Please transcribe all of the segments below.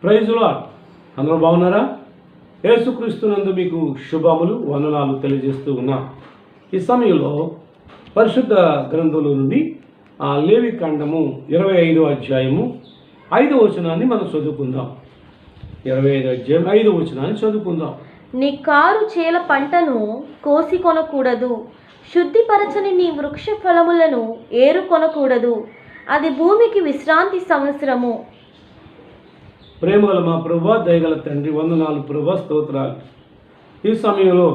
Praise lord. అందరూ బాగున్నారా? యేసుక్రీస్తునందు మీకు శుభములు వందనాలు తెలియజేస్తూ ఉన్నా. ఈ సమయంలో పరిశుద్ధ గ్రంథంలో నుండి లేవి కాండము 25వ అధ్యాయము 5వ వచనాన్ని మనం చదువుకుందాం. 25వ అధ్యాయం 5వ వచనాన్ని చదువుకుందాం. నీ కారు చేల పంటను కోసి కొనకూడదు, శుద్ధిపరచని నీ వృక్ష ఫలములను ఏరు కొనకూడదు, అది భూమికి విశ్రాంతి సంవత్సరము. ప్రేమగల మా ప్రభువా, దయగల తండ్రి, వందనాలు ప్రభువా, స్తోత్రాలు. ఈ సమయంలో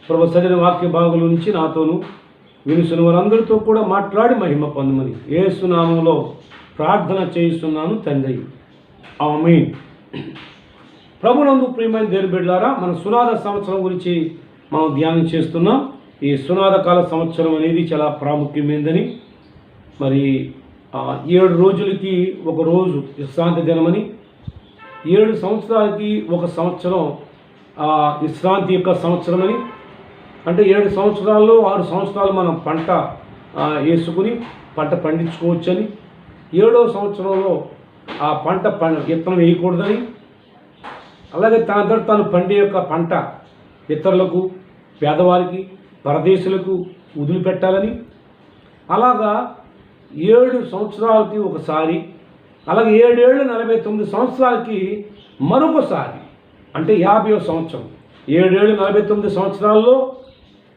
ప్రభు చదివిన వాక్య భాగం నుంచి నాతోనూ వినుసున్న వారందరితో కూడా మాట్లాడి మహిమ పొందమని యేసు నామములో ప్రార్థన చేయిస్తున్నాను తండ్రి, ఆమేన్. ప్రభునందు ప్రియమైన దేవుని బిడ్డలారా, మన సునాద సంవత్సరం గురించి మనం ధ్యానం చేస్తున్నాం. ఈ సునాద కాల సంవత్సరం అనేది చాలా ప్రాముఖ్యమైనదని, మరి 7 రోజులకి ఒక రోజు విశ్రాంతి దినమని, 7 సంవత్సరాలకి ఒక సంవత్సరం విశ్రాంతి యొక్క సంవత్సరం అని, అంటే 7 సంవత్సరాల్లో 6 సంవత్సరాలు మనం పంట వేసుకుని పంట పండించుకోవచ్చని, 7వ సంవత్సరంలో ఆ పంట విత్తనం వేయకూడదని, అలాగే తాను పండే యొక్క పంట ఇతరులకు, పేదవారికి, పరదేశులకు వదిలిపెట్టాలని, అలాగా 7 సంవత్సరాలకి ఒకసారి, అలాగే 7 ఏళ్ళు 49 సంవత్సరాలకి మరొకసారి, అంటే 50వ సంవత్సరం. 7 ఏళ్ళు 49 సంవత్సరాల్లో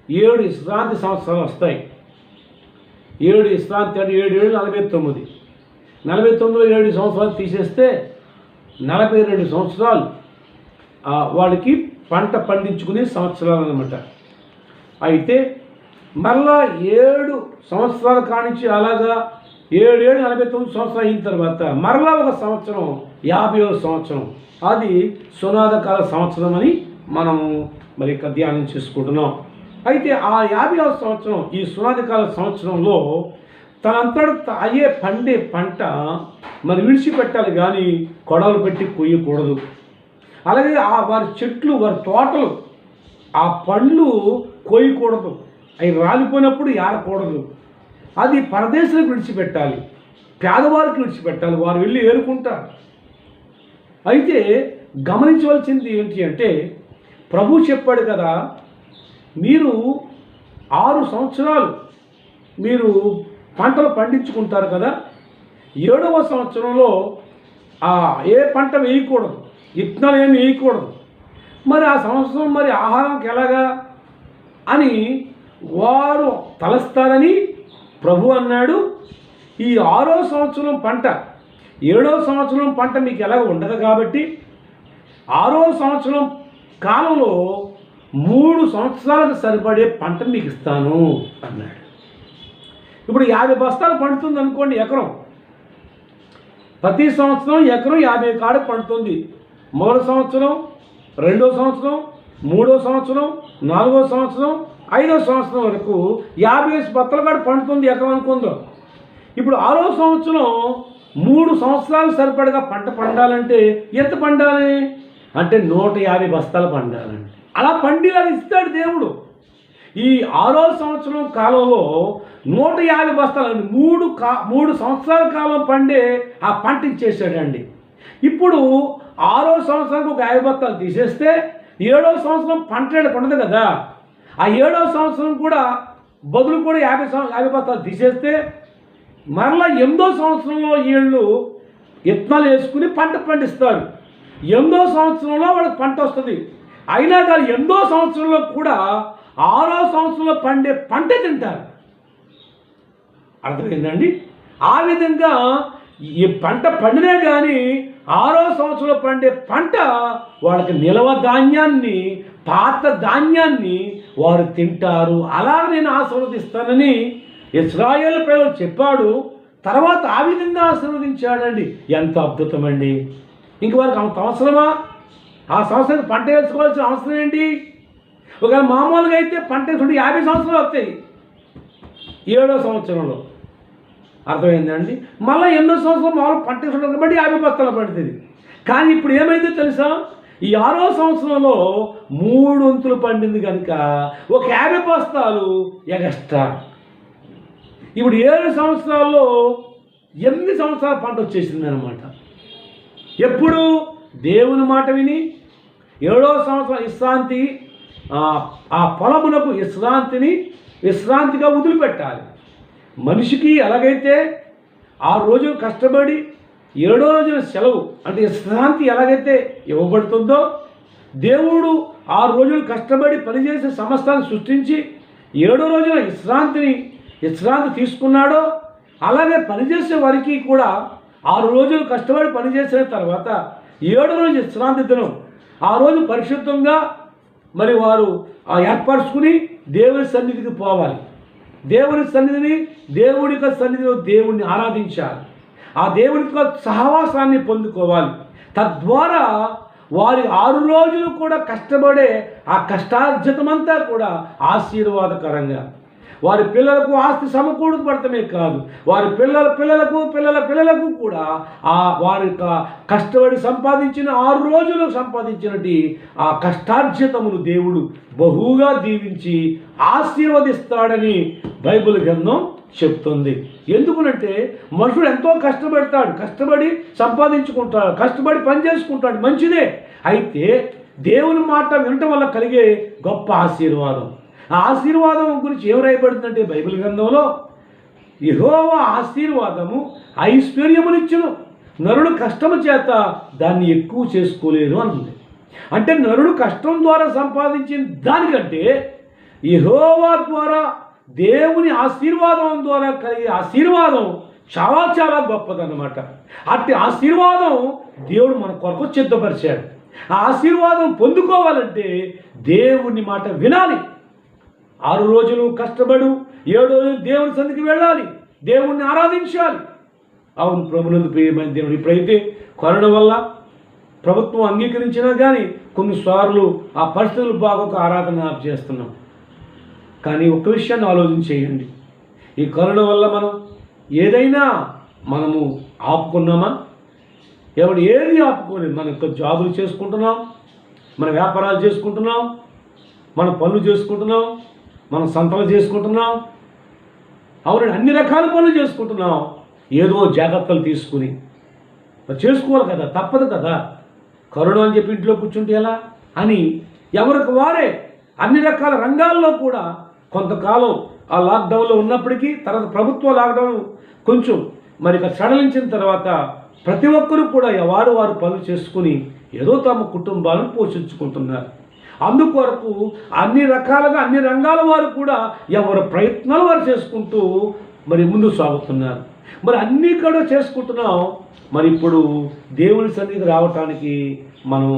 7 విశ్రాంతి సంవత్సరాలు వస్తాయి. 7 విశ్రాంతి అంటే 7 ఏళ్ళు 49. 49లో 7 సంవత్సరాలు తీసేస్తే 42 సంవత్సరాలు వాడికి పంట పండించుకునే సంవత్సరాలు అన్నమాట. అయితే మళ్ళా 7 సంవత్సరాల కానించి అలాగా 7 ఏళ్ళు 49 సంవత్సరాలు అయిన తర్వాత మరలా ఒక సంవత్సరం 50వ సంవత్సరం, అది సునాదకాల సంవత్సరం అని మనము మరి ధ్యానం చేసుకుంటున్నాం. అయితే ఆ 50వ సంవత్సరం, ఈ సునాదకాల సంవత్సరంలో తనంతట అయ్యే పండే పంట మరి విడిచిపెట్టాలి, కానీ కొడవలు పెట్టి కొయ్యకూడదు. అలాగే వారి చెట్లు, వారి తోటలు, ఆ పండ్లు కొయ్యకూడదు, అవి రాలిపోయినప్పుడు ఏరకూడదు. అది పరదేశాలకు విడిచిపెట్టాలి, పేదవారికి విడిచిపెట్టాలి, వారు వెళ్ళి ఏరుకుంటారు. అయితే గమనించవలసింది ఏంటి అంటే, ప్రభు చెప్పాడు కదా, మీరు 6 సంవత్సరాలు మీరు పంటలు పండించుకుంటారు కదా, 7వ సంవత్సరంలో ఏ పంట వేయకూడదు, విత్తనాలు ఏమి వేయకూడదు. మరి ఆ సంవత్సరం మరి ఆహారంకి ఎలాగా అని వారు తలస్తారని ప్రభు అన్నాడు. ఈ 6వ సంవత్సరం పంట, 7వ సంవత్సరం పంట మీకు ఎలాగ ఉండదు కాబట్టి 6వ సంవత్సరం కాలంలో 3 సంవత్సరాలకు సరిపడే పంట మీకు ఇస్తాను అన్నాడు. ఇప్పుడు 50 బస్తాలు పండుతుంది అనుకోండి ఎకరం. ప్రతి సంవత్సరం ఎకరం 50 కాడ పండుతుంది. 3వ సంవత్సరం, 2వ సంవత్సరం, 3వ సంవత్సరం, 4వ సంవత్సరం, 5వ సంవత్సరం వరకు 50 బత్తల కాడ పండుతుంది ఎకరం అనుకుందాం. ఇప్పుడు 6వ సంవత్సరం 3 సంవత్సరాలు సరిపడగా పంట పండాలంటే ఎంత పండాలి అంటే 150 బస్తాలు పండాలండి. అలా పండిలా ఇస్తాడు దేవుడు. ఈ 6వ సంవత్సరం కాలంలో 150 బస్తాలండి, 3 సంవత్సరాల కాలం పండే ఆ పంట ఇచ్చేసాడండి. ఇప్పుడు 6వ సంవత్సరానికి ఒక 50 బస్తాలు తీసేస్తే 7వ సంవత్సరం పంట ఉండదు కదా, ఆ 7వ సంవత్సరం కూడా బదులు కూడా 50 బస్తాలు తీసేస్తే మరలా 8వ సంవత్సరంలో వీళ్ళు విత్తనాలు వేసుకుని పంట పండిస్తారు. 8వ సంవత్సరంలో వాళ్ళకి పంట వస్తుంది. అయినా కానీ 8వ సంవత్సరంలో కూడా 6వ సంవత్సరంలో పండే పంట తింటారు. అర్థమైందండి? ఆ విధంగా ఈ పంట పండినా కానీ 6వ సంవత్సరంలో పండే పంట వాళ్ళకి నిలవ ధాన్యాన్ని, పాత ధాన్యాన్ని వారు తింటారు. అలా నేను ఆశీర్వదిస్తానని ఇశ్రాయేలు ప్రజలు చెప్పాడు. తర్వాత ఆ విధంగా ఆశీర్వదించాడండి. ఎంత అద్భుతమండి! ఇంక వారికి అంత అవసరమా? ఆ సంవత్సరానికి పంట వేసుకోవాల్సిన అవసరం ఏంటి? ఒకవేళ మామూలుగా అయితే పంట వేసుకుంటే 50 సంవత్సరాలు వస్తాయి 7వ సంవత్సరంలో. అర్థమైందండి? మళ్ళీ 8వ సంవత్సరం మామూలు పంట వేసుకుంటారు కాబట్టి 50 బస్తాలు పడుతుంది. కానీ ఇప్పుడు ఏమైందో తెలుసా, ఈ 6వ సంవత్సరంలో 3 వంతులు పండింది కనుక ఒక 50 బస్తాలు ఎగస్ట్రా. ఇప్పుడు 7 సంవత్సరాల్లో 8 సంవత్సరాల పంట వచ్చేసింది అనమాట. ఎప్పుడు దేవుని మాట విని 7వ సంవత్సరం విశ్రాంతి, ఆ పొలమునకు విశ్రాంతిగా వదిలిపెట్టాలి. మనిషికి ఎలాగైతే 6 రోజులు కష్టపడి 7వ రోజున సెలవు అంటే విశ్రాంతి ఎలాగైతే ఇవ్వబడుతుందో, దేవుడు 6 రోజులు కష్టపడి పనిచేసే సమస్తాన్ని సృష్టించి 7వ రోజున విశ్రాంతి తీసుకున్నాడో, అలాగే పనిచేసే వారికి కూడా 6 రోజులు కష్టపడి పనిచేసిన తర్వాత 7వ రోజు విశ్రాంతి దినం, ఆ రోజు పరిశుద్ధంగా మరి వారు ఏర్పరచుకుని దేవుని సన్నిధికి పోవాలి. దేవుని సన్నిధిలో దేవుణ్ణి ఆరాధించాలి. ఆ దేవునితో సహవాసాన్ని పొందుకోవాలి. తద్వారా వారి 6 రోజులు కూడా కష్టపడే ఆ కష్టార్జితమంతా కూడా ఆశీర్వాదకరంగా, వారి పిల్లలకు ఆస్తి సమకూడబడటమే కాదు, వారి పిల్లలకు కూడా వారి కష్టపడి సంపాదించిన 6 రోజులు సంపాదించినటి ఆ కష్టార్జితమును దేవుడు బహుగా దీవించి ఆశీర్వదిస్తాడని బైబిల్ గ్రంథం చెప్తుంది. ఎందుకునంటే మనుషుడు ఎంతో కష్టపడతాడు, కష్టపడి సంపాదించుకుంటాడు, కష్టపడి పని చేసుకుంటాడు, మంచిదే. అయితే దేవుని మాట వినటం వల్ల కలిగే గొప్ప ఆశీర్వాదం, ఆ ఆశీర్వాదం గురించి ఏం రాయబడుతుందంటే బైబిల్ గ్రంథంలో, యెహోవా ఆశీర్వాదము ఐశ్వర్యమునిచ్చును, నరుడు కష్టము చేత దాన్ని ఎక్కువ చేసుకోలేరు అనుంది. అంటే నరుడు కష్టం ద్వారా సంపాదించిన దానికంటే యెహోవా ద్వారా దేవుని ఆశీర్వాదం ద్వారా కలిగే ఆశీర్వాదం చాలా చాలా గొప్పదన్నమాట. అట్టి ఆశీర్వాదం దేవుడు మన కొరకు సిద్ధపరిచాడు. ఆ ఆశీర్వాదం పొందుకోవాలంటే దేవుని మాట వినాలి. 6 రోజులు కష్టపడు 7వ రోజు దేవుని సన్నిధికి వెళ్ళాలి, దేవుణ్ణి ఆరాధించాలి. అవును ప్రభునందు ప్రియమైన దేవుడు, ఇప్పుడైతే కరోనా వల్ల ప్రభుత్వం అంగీకరించినా కానీ కొన్నిసార్లు ఆ పరిస్థితులు బాగోక ఆరాధన చేస్తున్నాం. కానీ ఒక్క విషయాన్ని ఆలోచన చేయండి, ఈ కరోనా వల్ల మనం ఏదైనా మనము ఆపుకున్నామా? ఏది ఆపుకోలేదు. మన యొక్క జాబులు చేసుకుంటున్నాం, మన వ్యాపారాలు చేసుకుంటున్నాం, మన పనులు చేసుకుంటున్నాం, మనం సంతలు చేసుకుంటున్నాం, అవునండి, అన్ని రకాల పనులు చేసుకుంటున్నాం. ఏదో జాగ్రత్తలు తీసుకుని చేసుకోవాలి కదా, తప్పదు కదా. కరోనా అని చెప్పి ఇంట్లో కూర్చుంటే ఎలా అని ఎవరికి వారే అన్ని రకాల రంగాల్లో కూడా కొంతకాలం ఆ లాక్డౌన్లో ఉన్నప్పటికీ, తర్వాత ప్రభుత్వ లాక్డౌన్ కొంచెం మరి సడలించిన తర్వాత ప్రతి ఒక్కరూ కూడా వారు పనులు చేసుకుని ఏదో తమ కుటుంబాలను పోషించుకుంటున్నారు. అందుకొరకు అన్ని రకాలుగా అన్ని రంగాల వారు కూడా ఎవరి ప్రయత్నాలు వారు చేసుకుంటూ మరి ముందుకు సాగుతున్నారు. మరి అన్నీ కూడా చేసుకుంటున్నాం. మరి ఇప్పుడు దేవుని సన్నిధికి రావటానికి మనం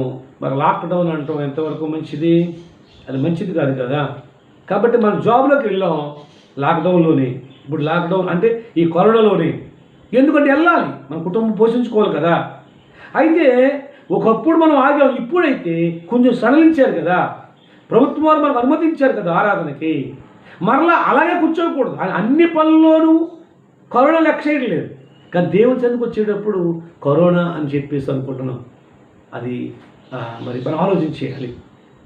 మరి లాక్డౌన్ అంటాం ఎంతవరకు మంచిది? అది మంచిది కాదు కదా. కాబట్టి మనం జాబ్లోకి వెళ్ళాం లాక్డౌన్లోనే. ఇప్పుడు లాక్డౌన్ అంటే ఈ కరోనాలోనే, ఎందుకంటే వెళ్ళాలి, మన కుటుంబం పోషించుకోవాలి కదా. అయితే ఒకప్పుడు మనం ఆగాం, ఇప్పుడైతే కొంచెం సడలించారు కదా, ప్రభుత్వం వారు మనకు అనుమతించారు కదా ఆరాధనకి. మరలా అలాగే కూర్చోకూడదు, అన్ని పనుల్లోనూ కరోనా లెక్క చేయడం లేదు. కానీ దేవుని సన్నిధికి వచ్చేటప్పుడు కరోనా అని చెప్పేసి అనుకుంటున్నాం. అది మరి మనం ఆలోచించేయాలి.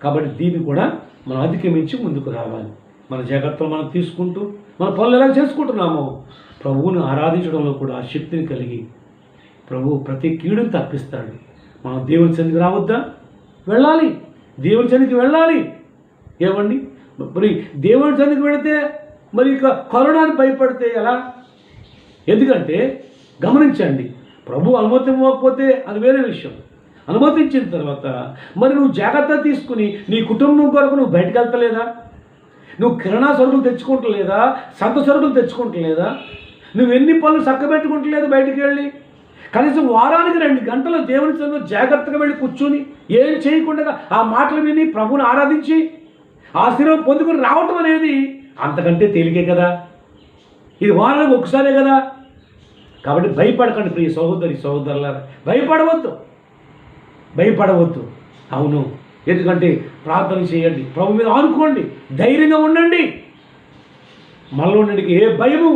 కాబట్టి దీన్ని కూడా మనం అధిగమించి ముందుకు రావాలి. మన జాగ్రత్తలు మనం తీసుకుంటూ మన పనులు ఎలా చేసుకుంటున్నామో ప్రభువుని ఆరాధించడంలో కూడా ఆ శక్తిని కలిగి ప్రభువు ప్రతి కీడుని తప్పిస్తాడు. మనం దేవుని సన్నిధికి రావద్దా? వెళ్ళాలి, దేవుని సన్నిధికి వెళ్ళాలి. ఏమండి, మరి దేవుని సన్నిధికి వెళితే మరి ఇక కరోనాని భయపడితే ఎలా? ఎందుకంటే గమనించండి, ప్రభు అనుమతి ఇవ్వకపోతే అది వేరే విషయం. అనుమతించిన తర్వాత మరి నువ్వు జాగ్రత్త తీసుకుని నీ కుటుంబం కొరకు నువ్వు బయటకు వెళ్తలేదా? నువ్వు కిరాణా సరుకులు తెచ్చుకుంటలేదా? సంత సరుకులు తెచ్చుకుంటలేదా? నువ్వు ఎన్ని పనులు చక్కబెట్టుకుంటలేదు బయటికి వెళ్ళి? కనీసం వారానికి 2 గంటలు దేవుని సన్నిధిలో జాగ్రత్తగా వెళ్ళి కూర్చొని ఏం చేయకుండా ఆ మాటలు విని ప్రభువుని ఆరాధించి ఆశీర్వాదం పొందుకొని రావటం అనేది అంతకంటే తేలికే కదా. ఇది వారానికి ఒకసారే కదా. కాబట్టి భయపడకండి ప్రియ సహోదరులారా, భయపడవద్దు. అవును, ఎందుకంటే ప్రార్థన చేయండి, ప్రభు మీద ఆనుకోండి, ధైర్యంగా ఉండండి. మనలో ఉండడానికి ఏ భయము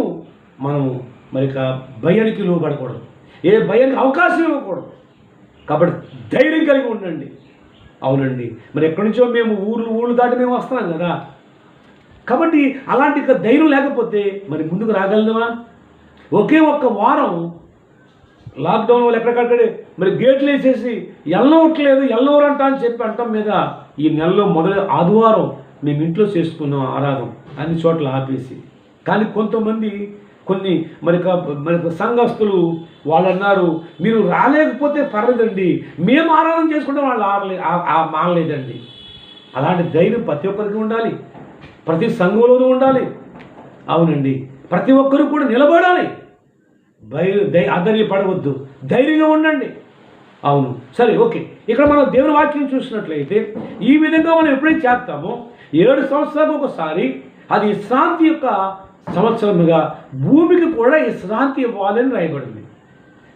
మనము మరి భయానికి లోబడకూడదు, ఏ భయానికి అవకాశం ఇవ్వకూడదు. కాబట్టి ధైర్యం కలిగి ఉండండి. అవునండి, మరి ఎక్కడి నుంచో మేము ఊళ్ళు దాటి మేము వస్తున్నాం కదా. కాబట్టి అలాంటి ధైర్యం లేకపోతే మరి ముందుకు రాగలమా? ఒకే ఒక్క వారం లాక్డౌన్ వల్ల ఎక్కడికక్కడే మరి గేట్లు వేసేసి ఎల్లవట్లేదు ఎల్లవరంట అని చెప్పి అంటం మీద ఈ నెలలో మొదటి ఆదివారం మేము ఇంట్లో చేసుకున్నాం ఆరాధన అన్ని చోట్ల ఆపేసి. కానీ కొంతమంది మరి సంఘస్థులు వాళ్ళు అన్నారు, మీరు రాలేకపోతే పర్లేదండి, మేము ఆరాధన చేసుకుంటే వాళ్ళు మారలేదండి. అలాంటి ధైర్యం ప్రతి ఒక్కరికి ఉండాలి, ప్రతి సంఘంలోనూ ఉండాలి. అవునండి, ప్రతి ఒక్కరు కూడా నిలబడాలి, అధైర్యపడవద్దు, ధైర్యంగా ఉండండి. అవును, సరే, ఓకే. ఇక్కడ మనం దేవుని వాక్యం చూసినట్లయితే ఈ విధంగా మనం ఎప్పుడైతే చేస్తామో 7 సంవత్సరాలకు ఒకసారి అది విశ్రాంతి యొక్క సంవత్సరముగా భూమికి కూడా విశ్రాంతి ఇవ్వాలని రాయబడింది.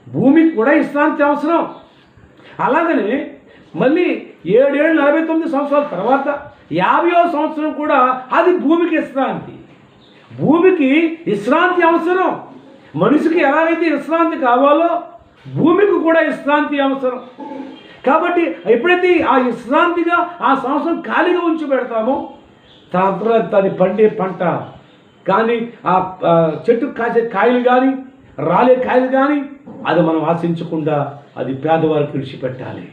భూమికి కూడా విశ్రాంతి అవసరం. అలాగనే మళ్ళీ 7 ఏళ్ళు 49 సంవత్సరాల తర్వాత 50వ సంవత్సరం కూడా అది భూమికి విశ్రాంతి. భూమికి విశ్రాంతి అవసరం. మనిషికి ఎలాగైతే విశ్రాంతి కావాలో భూమికి కూడా విశ్రాంతి అవసరం. కాబట్టి ఎప్పుడైతే ఆ విశ్రాంతిగా ఆ సంవత్సరం ఖాళీగా ఉంచి పెడతామో దాని పండే పంట కానీ ఆ చెట్టు కాసే కాయలు కానీ రాలే కాయలు కానీ అది మనం ఆశించకుండా అది పేదవారికి విడిచిపెట్టాలి.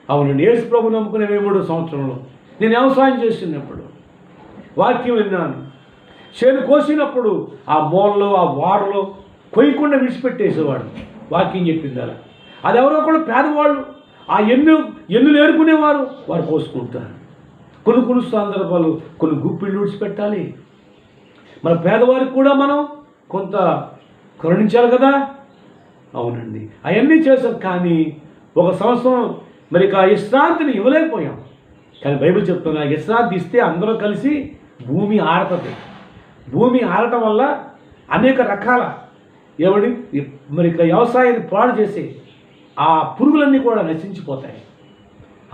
అవునండి, యేసు ప్రభు నమ్ముకునే 23వ సంవత్సరంలో నేను వ్యవసాయం చేస్తున్నప్పుడు వాక్యం విన్నాను. చేను కోసినప్పుడు ఆ మూలలో ఆ వారలో కొయ్యకుండా విడిచిపెట్టేసేవాడు. వాక్యం చెప్పింది అలా. అది ఎవరో కూడా పేదవాళ్ళు ఆ ఎన్నులు ఏరుకునేవారు, వారు కోసుకుంటారు. కొన్ని సందర్భాలు కొన్ని గుప్పిళ్ళు విడిచిపెట్టాలి. మన పేదవారికి కూడా మనం కొంత కరుణించాలి కదా. అవునండి, అవన్నీ చేసాం. కానీ ఒక సంవత్సరం మరి ఆ విశ్రాంతిని ఇవ్వలేకపోయాం. కానీ బైబిల్ చెప్తున్నా, విశ్రాంతి ఇస్తే అందరూ కలిసి భూమి ఆడుతుంది. భూమి ఆడటం వల్ల అనేక రకాల మరి వ్యవసాయాన్ని పాడు చేసే ఆ పురుగులన్నీ కూడా నశించిపోతాయి.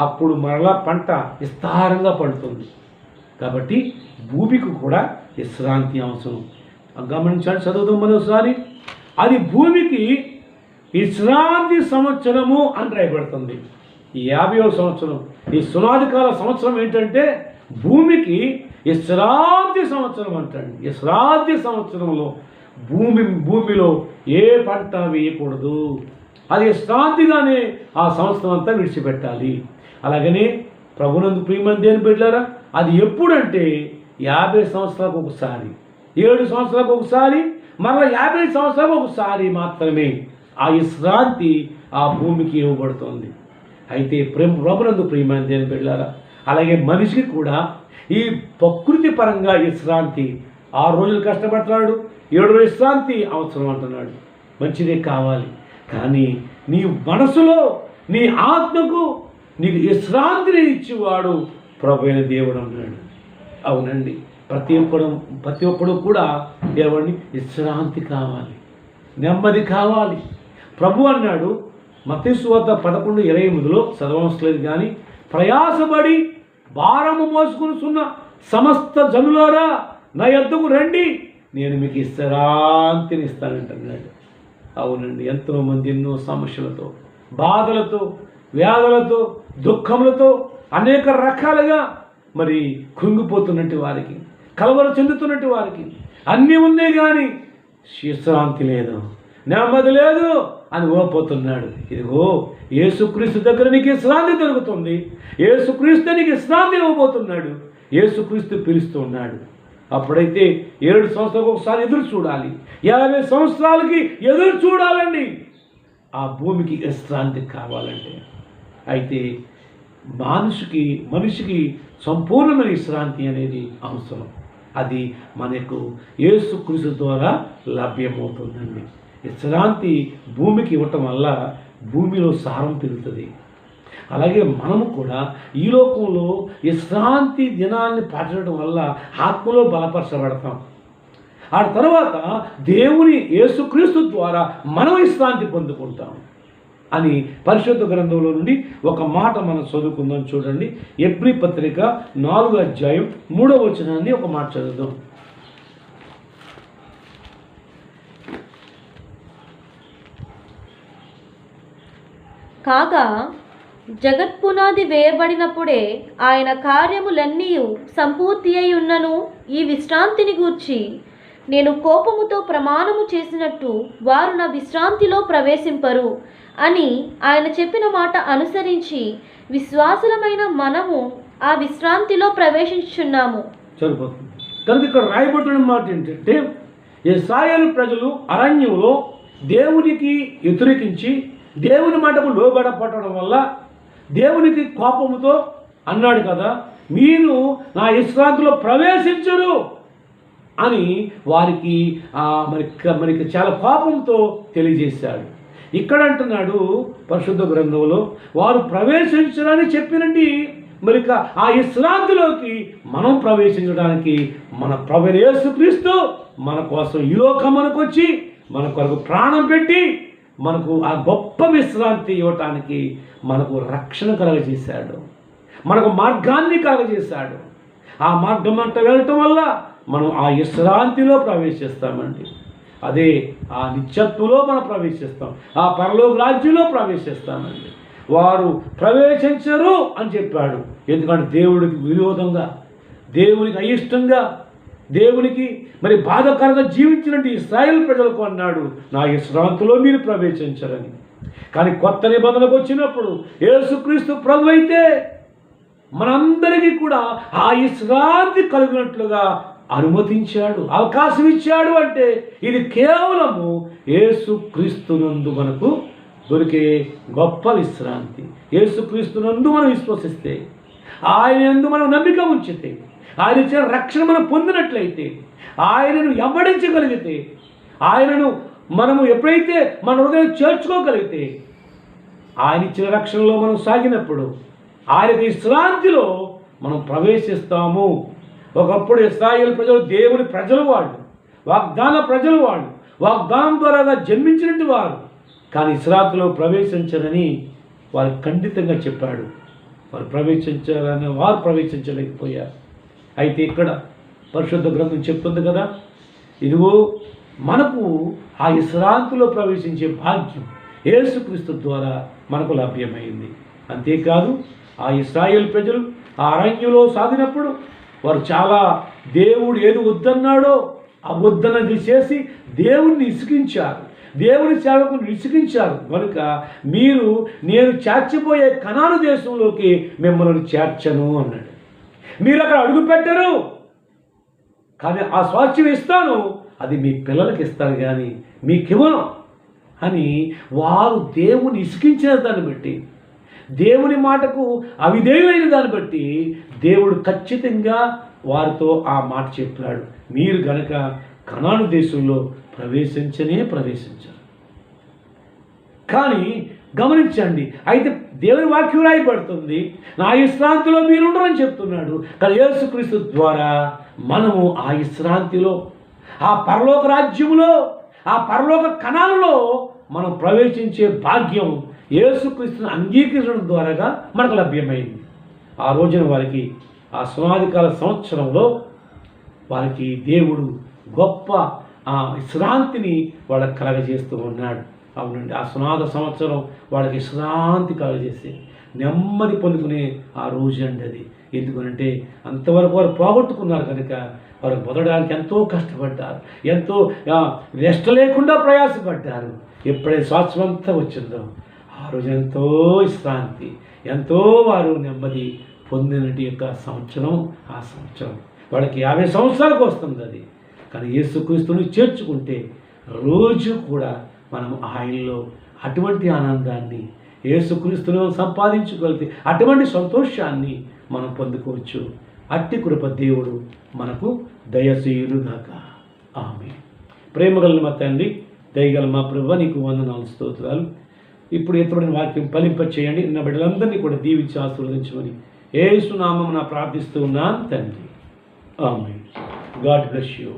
అప్పుడు మరలా పంట విస్తారంగా పడుతుంది. కాబట్టి భూమికి కూడా విశ్రాంతి అవసరం. గమనించండి, చదువుదాం మరోసారి. అది భూమికి విశ్రాంతి సంవత్సరము అని రాయబడుతుంది. ఈ 50వ సంవత్సరం, ఈ సునాదికాల సంవత్సరం ఏంటంటే భూమికి విశ్రాంతి సంవత్సరం అంటండి. విశ్రాంతి సంవత్సరంలో భూమిలో ఏ పంట వేయకూడదు. అది విశ్రాంతిగానే ఆ సంవత్సరం అంతా విడిచిపెట్టాలి. అలాగనే ప్రభునందు ప్రియమైన దేవుని బిడ్డలారా, అది ఎప్పుడంటే 50 సంవత్సరాలకు ఒకసారి, 7 సంవత్సరాలకు ఒకసారి, మరలా 50 సంవత్సరాలకు ఒకసారి మాత్రమే ఆ విశ్రాంతి ఆ భూమికి ఇవ్వబడుతుంది. అయితే ప్రభునందు ప్రియమైన దేవుని బిడ్డలారా, అలాగే మనిషికి కూడా ఈ ప్రకృతి పరంగా విశ్రాంతి 6 రోజులు కష్టపడతాడు, 7 రోజులు విశ్రాంతి అవసరం అంటున్నాడు. మంచిదే కావాలి. కానీ నీ మనసులో నీ ఆత్మకు నీకు విశ్రాంతిని ఇచ్చేవాడు ప్రభు అయిన దేవుడు అన్నాడు. అవునండి, ప్రతి ఒక్కడు కూడా ఏమండి విశ్రాంతి కావాలి, నెమ్మది కావాలి. ప్రభు అన్నాడు మత్తయి సువార్త 11:28 చదవవసలేదు కానీ, ప్రయాసపడి భారము మోసుకునిచున్న సమస్త జనులారా నా యొద్దకు రండి, నేను మీకు విశ్రాంతిని ఇస్తానంటున్నాడు. అవునండి, ఎంతోమంది ఎన్నో సమస్యలతో, బాధలతో, వ్యాధులతో, దుఃఖములతో అనేక రకాలుగా మరి కృంగిపోతున్నట్టు వారికి, కలవర చెందుతున్నట్టు వారికి అన్నీ ఉన్నాయి కానీ విశ్రాంతి లేదు, నెమ్మది లేదు అని ఓపోతున్నాడు. ఇదిగో యేసుక్రీస్తు దగ్గర నీకు విశ్రాంతి దొరుకుతుంది. యేసుక్రీస్తు నీకు విశ్రాంతి ఇవ్వబోతున్నాడు. యేసుక్రీస్తు పిలుస్తున్నాడు. అప్పుడైతే 7 సంవత్సరాలకు ఒకసారి ఎదురు చూడాలి, 50 సంవత్సరాలకి ఎదురు చూడాలండి ఆ భూమికి విశ్రాంతి కావాలంటే. అయితే మనిషికి సంపూర్ణమైన విశ్రాంతి అనేది అవసరం. అది మనకు యేసుక్రీస్తు ద్వారా లభ్యమవుతుందండి. విశ్రాంతి భూమికి ఇవ్వటం వల్ల భూమిలో సారం పెరుగుతుంది. అలాగే మనము కూడా ఈ లోకంలో విశ్రాంతి దినాన్ని పాటించడం వల్ల ఆత్మలో బలపరచబడతాం. ఆ తర్వాత దేవుని యేసుక్రీస్తు ద్వారా మనం విశ్రాంతి పొందుకుంటాం అని పరిశుద్ధ గ్రంథంలో నుండి ఒక మాట మనం చదువుకుందాం. చూడండి, ఎబ్రీ పత్రిక 4:3 ఒక మాట చదువుదాం. కాగా జగత్పునాది వేయబడినప్పుడే ఆయన కార్యములన్నీ సంపూర్తి అయి ఉన్నను ఈ విశ్రాంతిని గూర్చి నేను కోపముతో ప్రమాణము చేసినట్టు వారు నా విశ్రాంతిలో ప్రవేశింపరు అని ఆయన చెప్పిన మాట అనుసరించి విశ్వాసులమైన మనము ఆ విశ్రాంతిలో ప్రవేశించుచున్నాము. సరిపోతుంది. కనుక ఇక్కడ రాయబడుతున్న మాట ఏంటంటే, ఇశ్రాయేలు ప్రజలు అరణ్యంలో దేవునికి వ్యతిరేకించి దేవుని మాటకు లోబడపడడం వల్ల దేవునికి కోపముతో అన్నాడు కదా, మీరు నా విశ్రాంతిలో ప్రవేశించరు అని వారికి మనకి చాలా కోపంతో తెలియజేశాడు. ఇక్కడ అంటున్నాడు పరిశుద్ధ గ్రంథంలో, వారు ప్రవేశించరని చెప్పినండి. మరి ఆ విశ్రాంతిలోకి మనం ప్రవేశించడానికి మన ప్రభువైన యేసుక్రీస్తు మన కోసం ఈ లోకమునకు వచ్చి మన కొరకు ప్రాణం పెట్టి మనకు ఆ గొప్ప విశ్రాంతి ఇవ్వటానికి మనకు రక్షణ కలగజేశాడు, మనకు మార్గాన్ని కలగజేశాడు. ఆ మార్గం అంతా వెళ్ళటం వల్ల మనం ఆ విశ్రాంతిలో ప్రవేశిస్తామండి. అదే ఆ నిత్యత్వంలో మనం ప్రవేశిస్తాం, ఆ పరలోక రాజ్యంలో ప్రవేశిస్తామండి. వారు ప్రవేశించరు అని చెప్పాడు. ఎందుకంటే దేవుడికి విరోధంగా, దేవునికి అయిష్టంగా, దేవునికి మరి బాధాకరంగా జీవించినట్టు ఇశ్రాయేలు ప్రజలకు అన్నాడు, నా విశ్రాంతిలో మీరు ప్రవేశించరని. కానీ కొత్త నిబంధనకు వచ్చినప్పుడు యేసుక్రీస్తు ప్రభు అయితే మనందరికీ కూడా ఆ విశ్రాంతి కలిగినట్లుగా అనుమతించాడు, అవకాశం ఇచ్చాడు. అంటే ఇది కేవలము యేసుక్రీస్తునందు మనకు దొరికే గొప్ప విశ్రాంతి. యేసుక్రీస్తునందు మనం విశ్వసిస్తే, ఆయన యందు మనం నమ్మిక ఉంచితే, ఆయన ఇచ్చిన రక్షణ మనం పొందినట్లయితే, ఆయనను వెంబడించగలిగితే, ఆయనను మనము ఎప్పుడైతే మన హృదయం చేర్చుకోగలిగితే, ఆయన ఇచ్చిన రక్షణలో మనం సాగినప్పుడు ఆయనకి విశ్రాంతిలో మనం ప్రవేశిస్తాము. ఒకప్పుడు ఇశ్రాయేలు ప్రజలు దేవుని ప్రజలు, వాళ్ళు వాగ్దాన ప్రజలు, వాళ్ళు వాగ్దానం ద్వారా జన్మించినట్టు వారు. కానీ విశ్రాంతిలో ప్రవేశించరని వారు ఖండితంగా చెప్పాడు. వారు ప్రవేశించారని వారు ప్రవేశించలేకపోయారు. అయితే ఇక్కడ పరిశుద్ధ గ్రంథం చెప్తుంది కదా, ఇదిగో మనకు ఆ విశ్రాంతిలో ప్రవేశించే భాగ్యం యేసుక్రీస్తు ద్వారా మనకు లభ్యమైంది. అంతేకాదు, ఆ ఇశ్రాయేలు ప్రజలు ఆ అరణ్యంలో సాగినప్పుడు వారు చాలా దేవుడు ఏది వద్దన్నాడో ఆ వద్దనది చేసి దేవుణ్ణి ఇసికించారు, దేవుని సేవకుని విసిగించారు. కనుక నేను చేర్చిపోయే కనాను దేశంలోకి మిమ్మల్ని చేర్చను అన్నాడు. మీరు అక్కడ అడుగు పెట్టరు, కానీ ఆ స్వాస్థ్యం ఇస్తాను, అది మీ పిల్లలకి ఇస్తాను కానీ మీకు ఇవ్వను అని వారు దేవుని ఇసికించిన దాన్ని బట్టి, దేవుని మాటకు అవిధేయులైన దాన్ని బట్టి దేవుడు ఖచ్చితంగా వారితో ఆ మాట చెప్పాడు, మీరు గనక కనాను దేశంలో ప్రవేశించరు. కానీ గమనించండి, అయితే దేవుని వాక్యం రాయబడుతుంది, నా విశ్రాంతిలో మీరు ఉండరని చెప్తున్నాడు. కానీ యేసుక్రీస్తు ద్వారా మనము ఆ విశ్రాంతిలో, ఆ పరలోక రాజ్యములో, ఆ పరలోక కణాలలో మనం ప్రవేశించే భాగ్యం యేసుక్రీస్తుని అంగీకరించడం ద్వారా మనకు లభ్యమైంది. ఆ రోజున వారికి ఆ సమాధికాల సంవత్సరంలో వారికి దేవుడు గొప్ప విశ్రాంతిని వాళ్ళకి కలగజేస్తూ ఉన్నాడు. అవునండి, ఆ సునాద సంవత్సరం వాళ్ళకి విశ్రాంతి కలగజేసి నెమ్మది పొందుకునే ఆ రోజు అండి అది. ఎందుకంటే అంతవరకు వారు పోగొట్టుకున్నారు కనుక వారు పొందడానికి ఎంతో కష్టపడ్డారు, ఎంతో రెస్ట్ లేకుండా ప్రయాసపడ్డారు. ఎప్పుడైతే శ్వాసమంతా వచ్చిందో ఆ రోజు ఎంతో విశ్రాంతి, ఎంతో వారు నెమ్మది పొందినటి యొక్క సంవత్సరం. ఆ సంవత్సరం వాళ్ళకి 50 సంవత్సరాలకు వస్తుంది అది. కానీ యేసుక్రీస్తుని చేర్చుకుంటే రోజు కూడా మనం ఆయనలో అటువంటి ఆనందాన్ని, యేసుక్రీస్తును సంపాదించుకోగలిగితే అటువంటి సంతోషాన్ని మనం పొందుకోవచ్చు. అట్టి కృప దేవుడు మనకు దయచేయునుగాక. ఆమేన్. ప్రేమగల మా తండ్రి, దయగల మా ప్రభువా, నీకు వందనాలు, స్తోత్రాలు. ఇప్పుడు ఎత్తబడిన వాక్యం ఫలింప చేయండి. నా బిడ్డలందరినీ కూడా దీవించి ఆశీర్వదించమని యేసు నామమున ప్రార్థిస్తూ ఉన్నాను తండ్రి. ఆమేన్. God bless you.